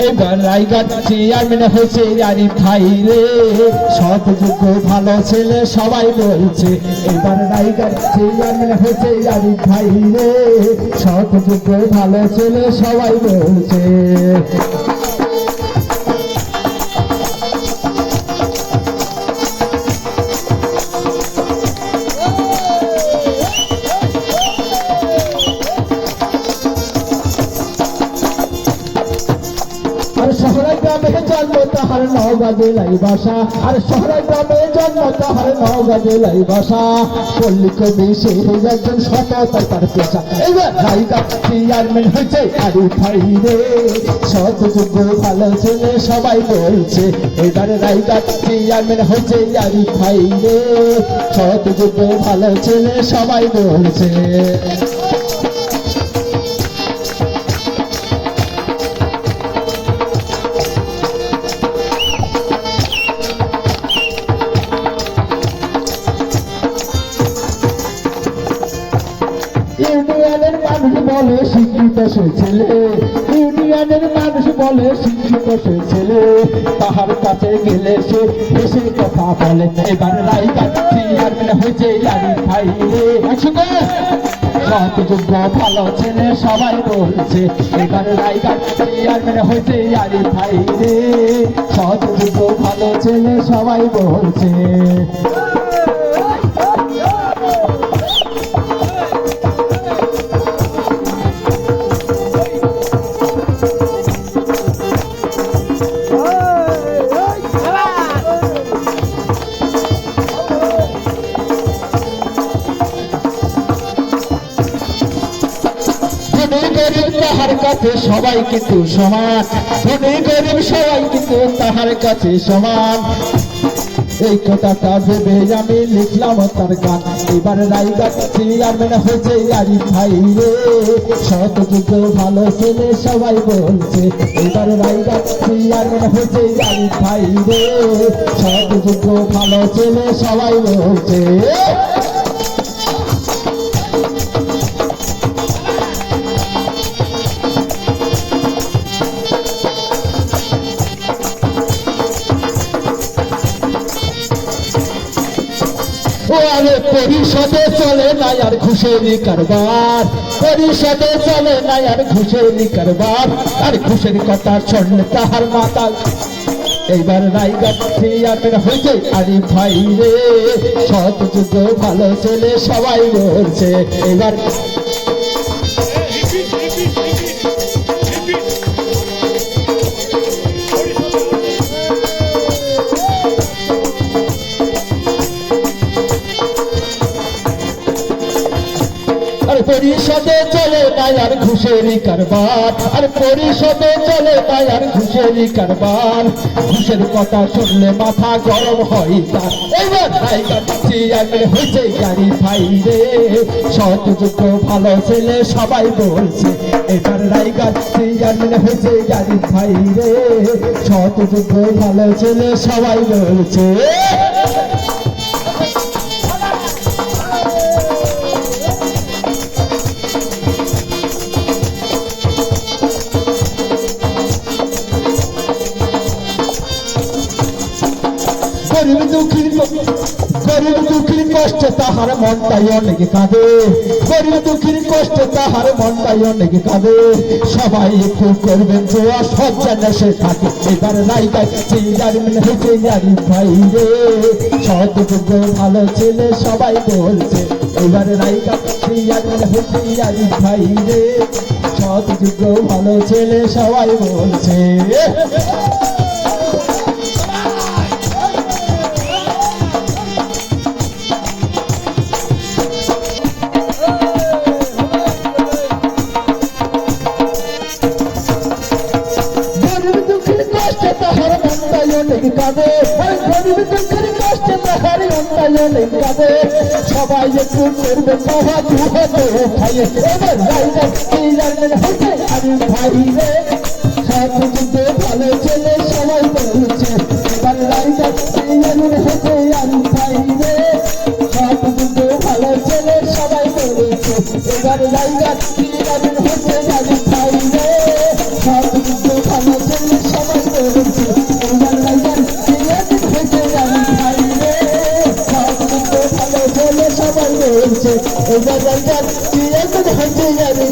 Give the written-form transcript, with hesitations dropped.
এবার রায়গঞ্জ চেয়ারম্যান হয়েছে আরিফ ভাই রে, সৎ যোগ্য ভালো ছেলে সবাই বলছে। এবার রায়গঞ্জ চেয়ারম্যান হয়েছে আরিফ ভাই রে, সৎ যোগ্য ভালো ছেলে সবাই বলছে। শহরে গ্রামে জন্ম তাহার নওগাঁ জেলায় বাসা, আর শহরে গ্রামে জন্ম তাহার নওগাঁ জেলায় বাসা। পল্লী কবি সে একজন সততার তার পেশা। এবার রায়গঞ্জ চেয়ারম্যান হয়েছে আরিফ ভাই রে, সৎ যোগ্য ভালো ছেলে সবাই বলছে। এবার রায়গঞ্জ চেয়ারম্যান হয়েছে আরিফ ভাই রে, সৎ যোগ্য ভালো ছেলে সবাই বলছে। ইউনিয়নের মানুষ বলে শিক্ষিত সে ছেলে, ইউনিয়নের মানুষ বলে শিক্ষিত সে ছেলে, তাহার কাছে গেলে সে হেসে কথা বলে। এবার রায়গঞ্জ চেয়ারম্যান হয়েছে আরিফ ভাই রে, সৎ যোগ্য ভালো ছেলে সবাই বলছে। এবার রায়গঞ্জ চেয়ারম্যান হয়েছে আরিফ ভাই রে, সৎ যোগ্য ভালো ছেলে সবাই বলছে। তাহার কাছে সবাই কিন্তু সমান, ধনী গরিব সবাই কিন্তু তাহার কাছে সমান। এই কথাটা ভেবে আমি লিখলাম তার গান। এবার রায়গঞ্জ চেয়ারম্যান হয়েছে আরিফ ভাই রে, সৎ যোগ্য ভালো ছেলে সবাই বলছে। এবার রায়গঞ্জ চেয়ারম্যান হয়েছে আরিফ ভাই রে, সৎ যোগ্য ভালো ছেলে সবাই বলছে। পরিষদে চলে না আর ঘুষেরই কারবার, পরিষদে চলে না আর ঘুষেরই কারবার, আর ঘুষের কথা শুনলে তাহার মাথা। এইবার রায়গঞ্জ চেয়ারম্যান হয়েছে আরিফ ভাই রে, সৎ যোগ্য ভালো ছেলে সবাই বলছে। এবার পরিষদে চলে না আর ঘুষেরই কারবার, আর পরিষদে চলে না আর ঘুষেরই কারবার, ঘুষের কথা শুনলে মাথা গরম হয় তার। এবার রায়গঞ্জ চেয়ারম্যান হয়েছে আরিফ ভাই রে, সৎ যোগ্য ভালো ছেলে সবাই বলছে। এবার রায়গঞ্জ চেয়ারম্যান হয়েছে আরিফ ভাই রে, সৎ যোগ্য ভালো ছেলে সবাই বলছে। গরিব দুঃখীর কষ্টে তাহার মনটাই অনেক কাঁদে, গরিব দুঃখীর কষ্টে তাহার মনটাই অনেক কাঁদে। সবাই একটু করবেন দোয়া, সব যেন সে থাকে। এবার রায়গঞ্জ চেয়ারম্যান হয়েছে আরিফ ভাই রে, সৎ যোগ্য ভালো ছেলে সবাই বলছে। এবার রায়গঞ্জ চেয়ারম্যান হয়েছে আরিফ ভাই রে, সৎ যোগ্য ভালো ছেলে সবাই বলছে। সবাই একটু করবে আরিফ ভাই রে, সৎ যোগ্য ভালো ছেলে সবাই বলছে। জায়গা চিরদিন হচ্ছে জানি খাই রে সব কিন্তু ভালো ছেলে সবাই বলছে এইবার জায়গা চিরদিন হচ্ছে জানি খাই রে সব কিন্তু ভালো ছেলে সবাই বলছে এইবার জায়গা চিরদিন হচ্ছে জানি